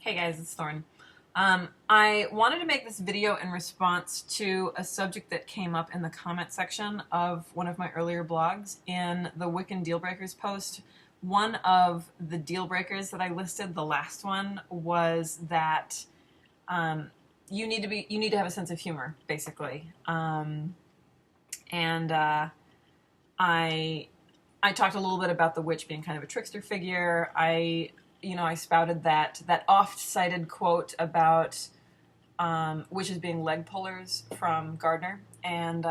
Hey guys, it's Thorn. I wanted to make this video in response to a subject that came up in the comment section of one of my earlier blogs. In the Wiccan Deal Breakers post, one of the deal breakers that I listed, the last one, was that you need to have a sense of humor, basically. And I talked a little bit about the witch being kind of a trickster figure. I spouted that oft-cited quote about witches being leg pullers from Gardner, and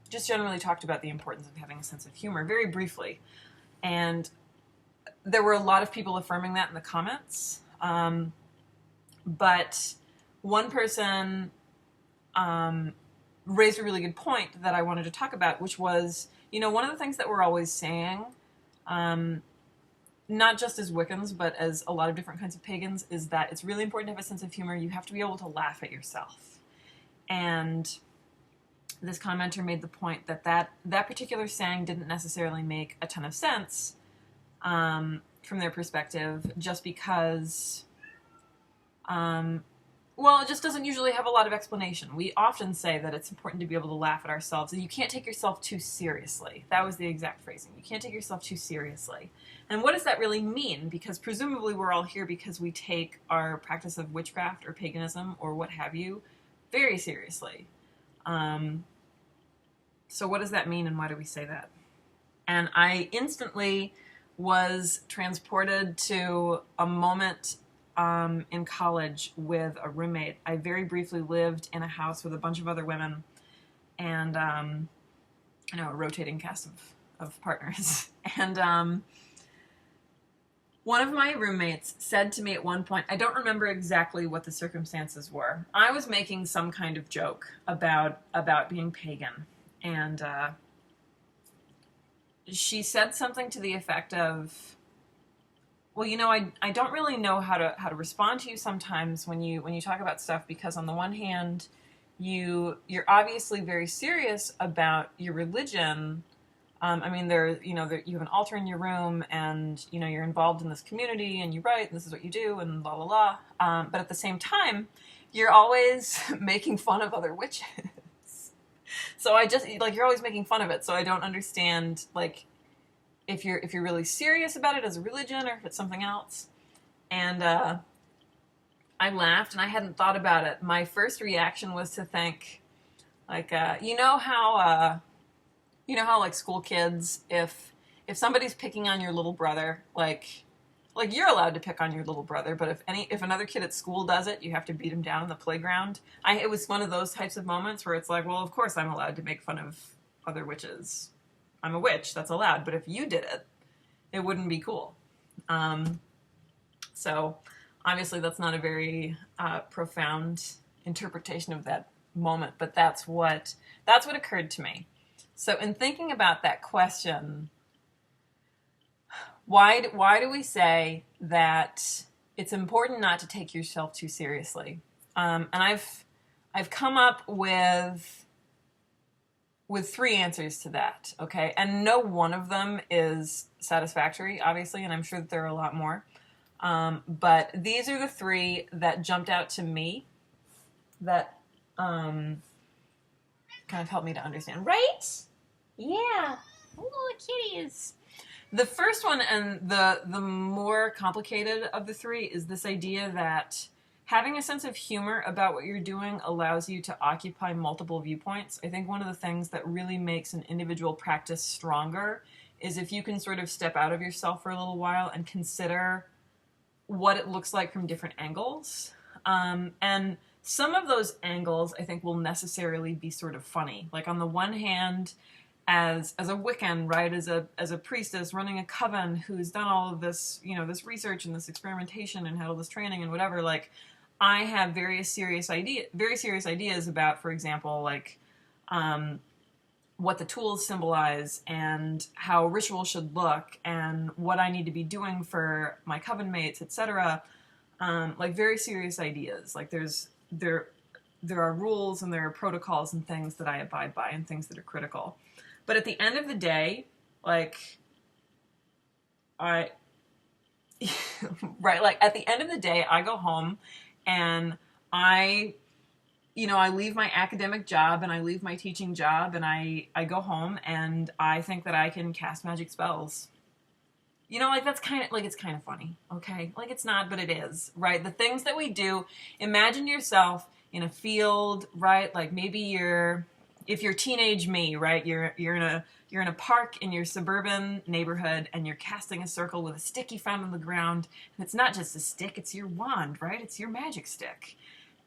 just generally talked about the importance of having a sense of humor very briefly. And there were a lot of people affirming that in the comments, but one person raised a really good point that I wanted to talk about, which was, one of the things that we're always saying, not just as Wiccans, but as a lot of different kinds of pagans, is that it's really important to have a sense of humor. You have to be able to laugh at yourself. And this commenter made the point that particular saying didn't necessarily make a ton of sense from their perspective, just because, it just doesn't usually have a lot of explanation. We often say that it's important to be able to laugh at ourselves, and you can't take yourself too seriously. That was the exact phrasing. You can't take yourself too seriously. And what does that really mean? Because presumably we're all here because we take our practice of witchcraft or paganism or what have you very seriously. So what does that mean, and why do we say that? And I instantly was transported to a moment in college with a roommate. I very briefly lived in a house with a bunch of other women, and a rotating cast of partners. And one of my roommates said to me at one point, I don't remember exactly what the circumstances were. I was making some kind of joke about being pagan, and she said something to the effect of, well, I don't really know how to respond to you sometimes when you talk about stuff, because on the one hand, you're obviously very serious about your religion. You have an altar in your room, and you're involved in this community, and you write, and this is what you do, and la la la. But at the same time, you're always making fun of other witches. So I just you're always making fun of it. So I don't understand if you're really serious about it as a religion, or if it's something else. And I laughed, and I hadn't thought about it. My first reaction was to think, how school kids, if somebody's picking on your little brother, you're allowed to pick on your little brother, but if another kid at school does it, you have to beat him down on the playground. It was one of those types of moments where it's like, well, of course I'm allowed to make fun of other witches. I'm a witch, that's allowed. But if you did it, it wouldn't be cool. So obviously that's not a very profound interpretation of that moment, but that's what occurred to me. So in thinking about that question, why do we say that it's important not to take yourself too seriously? And I've come up with three answers to that, okay? And no one of them is satisfactory, obviously, and I'm sure that there are a lot more. But these are the three that jumped out to me that kind of helped me to understand. Right? Yeah. Oh, kitties. The first one, and the more complicated of the three, is this idea that having a sense of humor about what you're doing allows you to occupy multiple viewpoints. I think one of the things that really makes an individual practice stronger is if you can sort of step out of yourself for a little while and consider what it looks like from different angles. And some of those angles, I think, will necessarily be sort of funny. Like, on the one hand, as a Wiccan, right, as a priestess running a coven who's done all of this, this research and this experimentation and had all this training and whatever, I have very serious ideas about, for example, what the tools symbolize and how ritual should look and what I need to be doing for my coven mates, etc. Very serious ideas. There are rules and there are protocols and things that I abide by and things that are critical. But at the end of the day, right? Like at the end of the day, I go home and I, I leave my academic job and I leave my teaching job and I go home and I think that I can cast magic spells. Like that's kind of like it's kind of funny, okay? Like it's not, but it is, right? The things that we do, imagine yourself in a field, right? Like maybe if you're teenage me, right? You're in a park in your suburban neighborhood and you're casting a circle with a stick you found on the ground, and it's not just a stick, it's your wand, right? It's your magic stick.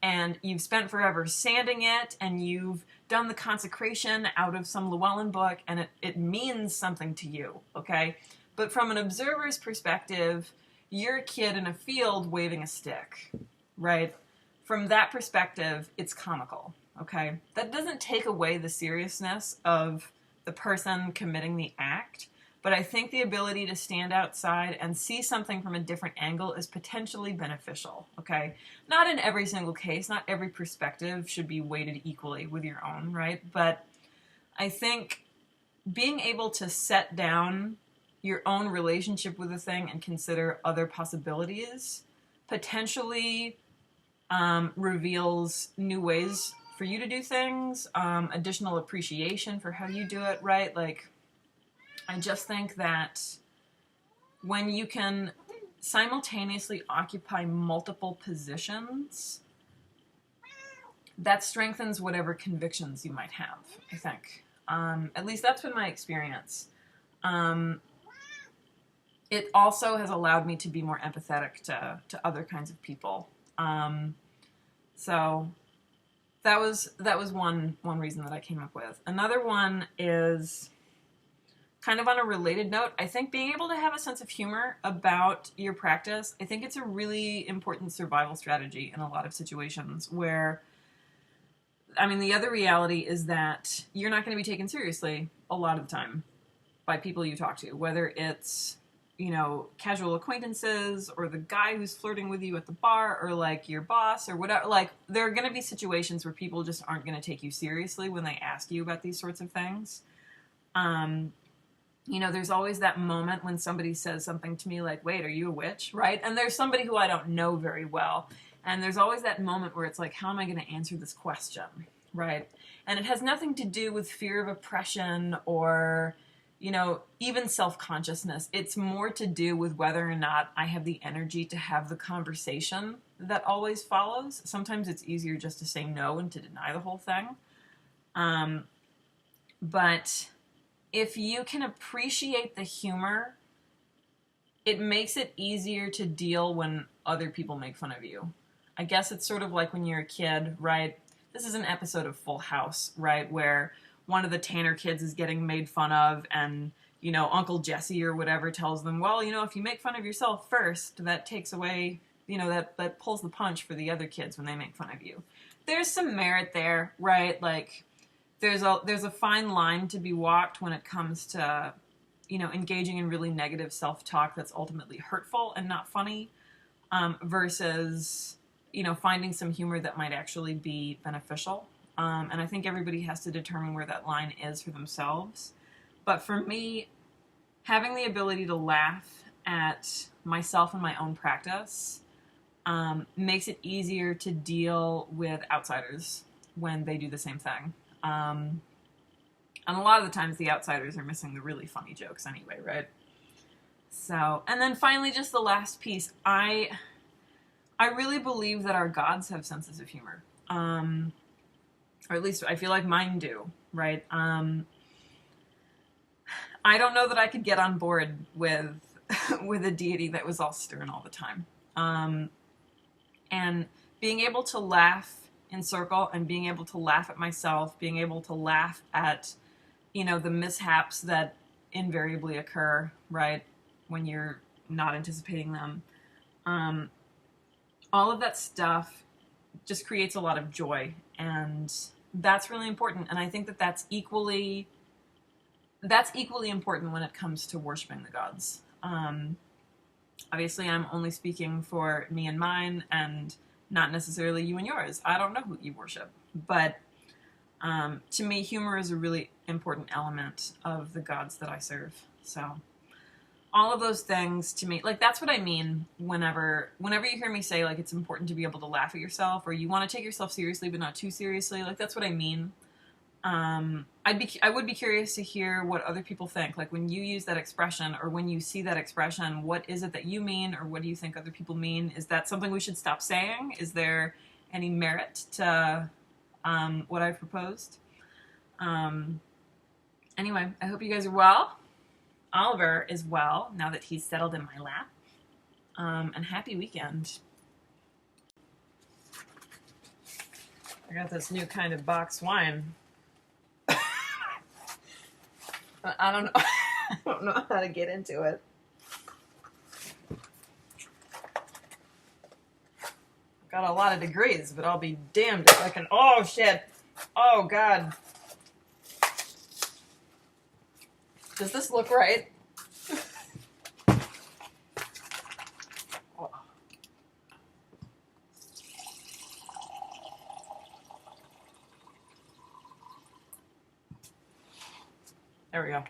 And you've spent forever sanding it, and you've done the consecration out of some Llewellyn book, and it means something to you, okay? But from an observer's perspective, you're a kid in a field waving a stick, right? From that perspective, it's comical, okay? That doesn't take away the seriousness of the person committing the act, but I think the ability to stand outside and see something from a different angle is potentially beneficial, okay? Not in every single case, not every perspective should be weighted equally with your own, right? But I think being able to set down your own relationship with a thing and consider other possibilities potentially reveals new ways for you to do things, additional appreciation for how you do it, right? Like, I just think that when you can simultaneously occupy multiple positions, that strengthens whatever convictions you might have, I think. At least that's been my experience. It also has allowed me to be more empathetic to other kinds of people. So that was one reason that I came up with. Another one is kind of on a related note. I think being able to have a sense of humor about your practice, I think it's a really important survival strategy in a lot of situations where, I mean, the other reality is that you're not going to be taken seriously a lot of the time by people you talk to, whether it's casual acquaintances or the guy who's flirting with you at the bar or like your boss or whatever. Like there are going to be situations where people just aren't going to take you seriously when they ask you about these sorts of things. There's always that moment when somebody says something to me like, wait, are you a witch? Right? And there's somebody who I don't know very well. And there's always that moment where it's like, how am I going to answer this question? Right? And it has nothing to do with fear of oppression or even self-consciousness. It's more to do with whether or not I have the energy to have the conversation that always follows. Sometimes it's easier just to say no and to deny the whole thing. But if you can appreciate the humor, it makes it easier to deal when other people make fun of you. I guess it's sort of like when you're a kid, right? This is an episode of Full House, right? Where one of the Tanner kids is getting made fun of and, Uncle Jesse or whatever tells them, well, if you make fun of yourself first, that takes away, that pulls the punch for the other kids when they make fun of you. There's some merit there, right? Like there's a fine line to be walked when it comes to, engaging in really negative self-talk that's ultimately hurtful and not funny, versus, finding some humor that might actually be beneficial. And I think everybody has to determine where that line is for themselves. But for me, having the ability to laugh at myself and my own practice makes it easier to deal with outsiders when they do the same thing. And a lot of the times the outsiders are missing the really funny jokes anyway, right? So, and then finally, just the last piece. I really believe that our gods have senses of humor. Or at least I feel like mine do, right? I don't know that I could get on board with with a deity that was all stern all the time. And being able to laugh in circle and being able to laugh at myself, being able to laugh at, the mishaps that invariably occur, right, when you're not anticipating them. All of that stuff just creates a lot of joy, and that's really important. And I think that that's equally important when it comes to worshiping the gods. Obviously, I'm only speaking for me and mine, and not necessarily you and yours. I don't know who you worship, but to me, humor is a really important element of the gods that I serve. So, all of those things to me, like, that's what I mean whenever you hear me say, like, it's important to be able to laugh at yourself, or you want to take yourself seriously but not too seriously. Like, that's what I mean. I would be curious to hear what other people think. Like, when you use that expression, or when you see that expression, what is it that you mean, or what do you think other people mean? Is that something we should stop saying? Is there any merit to what I've proposed? Anyway, I hope you guys are well. Oliver is well now that he's settled in my lap. And happy weekend. I got this new kind of boxed wine. I don't know. I don't know how to get into it. Got a lot of degrees, but I'll be damned if I can. Oh shit! Oh god! Does this look right? There we go.